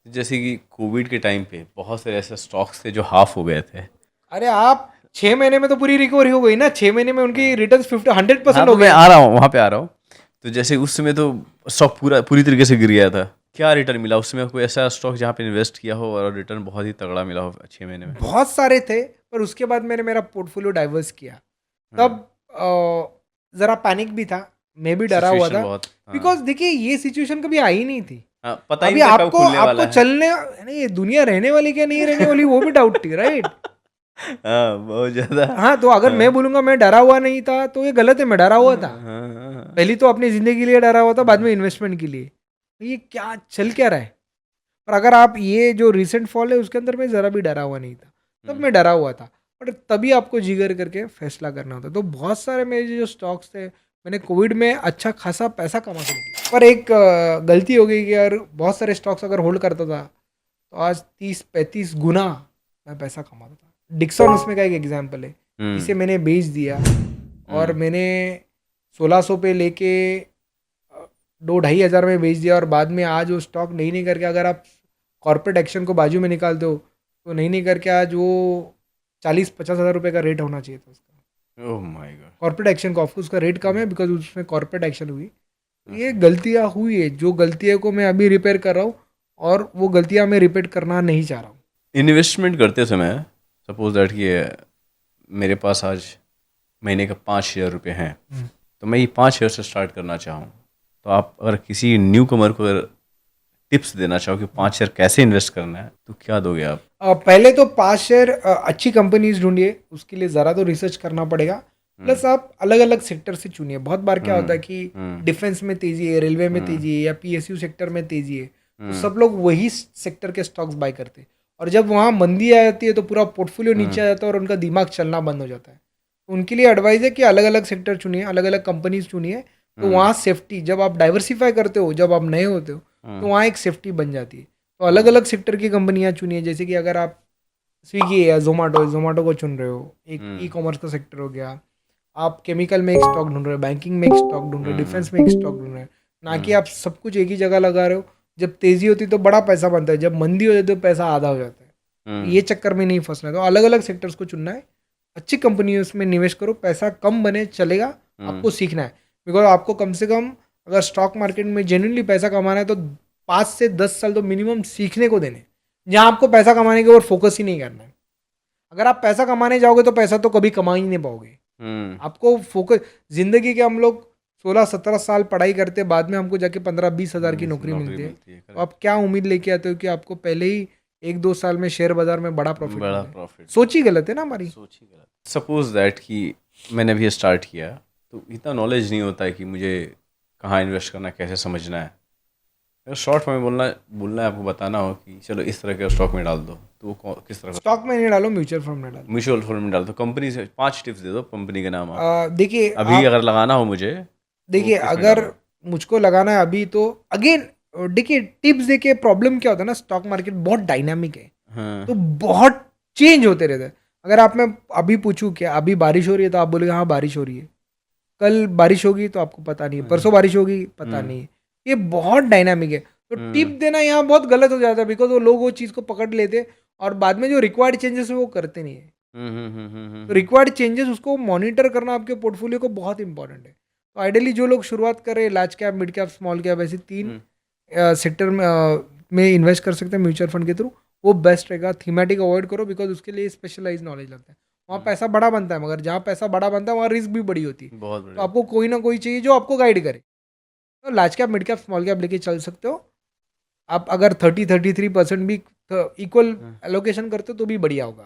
जैसे कि कोविड के टाइम पे बहुत सारे ऐसे स्टॉक्स थे जो हाफ हो गए थे। अरे आप 6 महीने में तो पूरी रिकवरी हो गई ना, 6 महीने में उनकी रिटर्न 100% हाँ, हो तो मैं गए। आ रहा हूँ, वहाँ पे आ रहा हूँ। तो जैसे उस समय तो स्टॉक पूरी तरीके से गिर गया था। क्या रिटर्न मिला उस समय? कोई ऐसा स्टॉक जहाँ पे इन्वेस्ट किया हो और रिटर्न बहुत ही तगड़ा मिला हो 6 महीने में? बहुत सारे थे, पर उसके बाद मैंने मेरा पोर्टफोलियो डाइवर्स किया। हाँ, तब ज़रा पैनिक भी था, मैं भी डरा हुआ सिचुएशन था। बहुत, हाँ। बिकॉज़ देखिए ये सिचुएशन कभी आई नहीं थी। हाँ, पता ही अभी नहीं था कब आपको खुलने आपको वाला है। चलने नहीं, ये दुनिया रहने वाली क्या नहीं रहने वाली वो भी डाउट थी, राइट? हाँ, बहुत ज़्यादा। हाँ, तो अगर मैं हाँ, बोलूँगा मैं डरा हुआ नहीं था, तो ये गलत है, मैं डरा हुआ था। हाँ, हाँ, हाँ, पहली तो अपनी ज़िंदगी के लिए डरा हुआ था, बाद हाँ, में इन्वेस्टमेंट के लिए। तो ये क्या चल क्या रहा है? पर अगर आप ये जो रीसेंट फॉल है उसके अंदर मैं ज़रा भी डरा हुआ नहीं था। तब हाँ, मैं डरा हुआ था। बट तभी आपको जिगर करके फैसला करना होता है। तो बहुत सारे मेरे जो स्टॉक्स थे, मैंने कोविड में अच्छा खासा पैसा कमा के निकला। पर एक गलती हो गई कि यार बहुत सारे स्टॉक्स अगर होल्ड करता था, तो आज 30-35 गुना मैं पैसा कमाता था। डिक्सन उसमें का एक एग्जाम्पल है, हुँ, जिसे मैंने बेच दिया और हुँ, मैंने 1600 पे लेके 2-2,500 में बेच दिया, और बाद में आज वो स्टॉक नहीं नहीं करके अगर आप कॉर्पोरेट एक्शन को बाजू में निकाल दो, तो नहीं नहीं करके आज वो 40-50 हज़ार रुपये का रेट होना चाहिए था उसका। Oh my God! Corporate action का ऑफ उसका रेट कम हुँ, है, बिकॉज उसमें कॉर्पोरेट एक्शन हुई। तो हुँ, ये हुँ। गलतियाँ हुई है, जो गलतियों को मैं अभी रिपेयर कर रहा हूँ, और वो गलतियाँ मैं रिपीट करना नहीं चाह रहा हूँ। इन्वेस्टमेंट करते समय सपोज़ दैट कि मेरे पास आज महीने का 5,000 रुपए हैं, हम्म। तो मैं ये 5,000 से स्टार्ट करना चाहूँ, तो आप अगर किसी न्यू कमर को अगर टिप्स देना चाहो कि 5,000 कैसे इन्वेस्ट करना है, तो क्या दोगे आप? पहले तो 5 शेयर अच्छी कंपनीज ढूंढिए, उसके लिए ज़रा तो रिसर्च करना पड़ेगा। हुँ, प्लस आप अलग अलग सेक्टर से चुनिए। बहुत बार क्या होता है हुँ, कि हुँ, डिफेंस में तेजी है, रेलवे में हुँ, तेजी है, या पीएसयू सेक्टर में तेजी है, तो हुँ, सब लोग वही सेक्टर के स्टॉक्स बाय करते हैं। और जब वहाँ मंदी आ जाती है तो पूरा पोर्टफोलियो नीचे हुँ, आ जाता है और उनका दिमाग चलना बंद हो जाता है। उनके लिए एडवाइस है कि अलग अलग सेक्टर चुनिए, अलग अलग कंपनीज चुनिए। तो हुँ, वहाँ सेफ्टी, जब आप डाइवर्सिफाई करते हो, जब आप नए होते हो, तो हुँ, वहाँ एक सेफ्टी बन जाती है। तो अलग हुँ, अलग सेक्टर की कंपनियाँ चुनिए। जैसे कि अगर आप स्विगी है या ज़ोमैटो को चुन रहे हो, एक ई हुँ, कॉमर्स का सेक्टर हो गया। आप केमिकल में एक स्टॉक ढूंढ रहे हो, बैंकिंग में एक स्टॉक ढूंढ रहे हो, हुँ, डिफेंस में एक स्टॉक ढूंढ रहे हो। ना कि हुँ, आप सब कुछ एक ही जगह लगा रहे हो। जब तेज़ी होती है तो बड़ा पैसा बनता है, जब मंदी हो जाती है तो पैसा आधा हो जाता है। तो हुँ, ये चक्कर में नहीं फंसना है, तो अलग अलग सेक्टर्स को चुनना है। अच्छी कंपनियों में निवेश करो, पैसा कम बने चलेगा, हुँ, आपको सीखना है। बिकॉज आपको कम से कम अगर स्टॉक मार्केट में जेन्युइनली पैसा कमाना है, तो 5 से 10 साल तो मिनिमम सीखने को देने, जहाँ आपको पैसा कमाने के ऊपर फोकस ही नहीं करना है। अगर आप पैसा कमाने जाओगे तो पैसा तो कभी कमा ही नहीं पाओगे। हुँ, आपको फोकस, ज़िंदगी के हम लोग 16-17 साल पढ़ाई करते हैं, बाद में हमको जाके 15-20 हज़ार की नौकरी नौकरी मिलती है। मिलती है, तो आप करेक्ट। क्या उम्मीद लेके आते हो कि आपको पहले ही 1-2 साल में शेयर बाजार में बड़ा प्रॉफिट बड़ा मिले? प्रॉफ़िट सोच मिले। ही गलत है ना हमारी। सोच ही गलत। सपोज़ दैट कि मैंने अभी स्टार्ट किया, तो इतना नॉलेज नहीं होता है कि मुझे कहाँ इन्वेस्ट करना है, कैसे समझना है। अगर शॉर्ट में बोलना है, आपको बताना हो कि चलो इस तरह के स्टॉक में डाल दो, तो वो किस तरह का स्टॉक? स्टॉक में नहीं डालो, म्यूचुअल फंड में डालो। म्यूचुअल फंड में डाल दो। कंपनी से 5 टिप्स दे दो, कंपनी के नाम आप। देखिए अभी आप, अगर लगाना हो मुझे, तो देखिए किस में अगर डालूँ? मुझको लगाना है अभी, तो अगेन देखिए टिप्स देखिए, प्रॉब्लम क्या होता है ना, स्टॉक मार्केट बहुत डायनामिक है। हाँ, तो बहुत चेंज होते रहते हैं। अगर आप मैं अभी पूछूं कि अभी बारिश हो रही है, तो आप बोलोगे हाँ बारिश हो रही है। कल बारिश होगी तो आपको पता नहीं है, हाँ, परसों बारिश होगी पता हुँ, नहीं है। ये बहुत डायनामिक है। तो टिप हुँ, देना यहाँ बहुत गलत हो जाता है, बिकॉज वो लोग वो चीज़ को पकड़ लेते हैं, और बाद में जो रिक्वायर्ड चेंजेस है वो करते नहीं है। हुँ, हुँ, हुँ, हुँ, हुँ, तो हुँ, रिक्वायर्ड चेंजेस उसको मॉनिटर करना आपके पोर्टफोलियो को बहुत इंपॉर्टेंट है। तो आइडियली जो लोग शुरुआत करें, large cap, mid cap, small cap, ऐसे तीन हुँ, सेक्टर में इन्वेस्ट कर सकते हैं म्यूचुअल फंड के थ्रू। वो बेस्ट रहेगा। थीमेटिक अवॉइड करो, बिकॉज उसके लिए स्पेशलाइज नॉलेज लगता है। वहाँ हुँ, पैसा बड़ा बनता है, मगर जहाँ पैसा बड़ा बनता है वहाँ रिस्क भी बड़ी होती है। बहुत तो बढ़िया। आपको कोई ना कोई चाहिए जो आपको गाइड करे। तो large cap, mid cap, small cap लेके चल सकते हो। आप अगर 30-33% भी इक्वल हाँ। एलोकेशन करते हो तो भी बढ़िया होगा।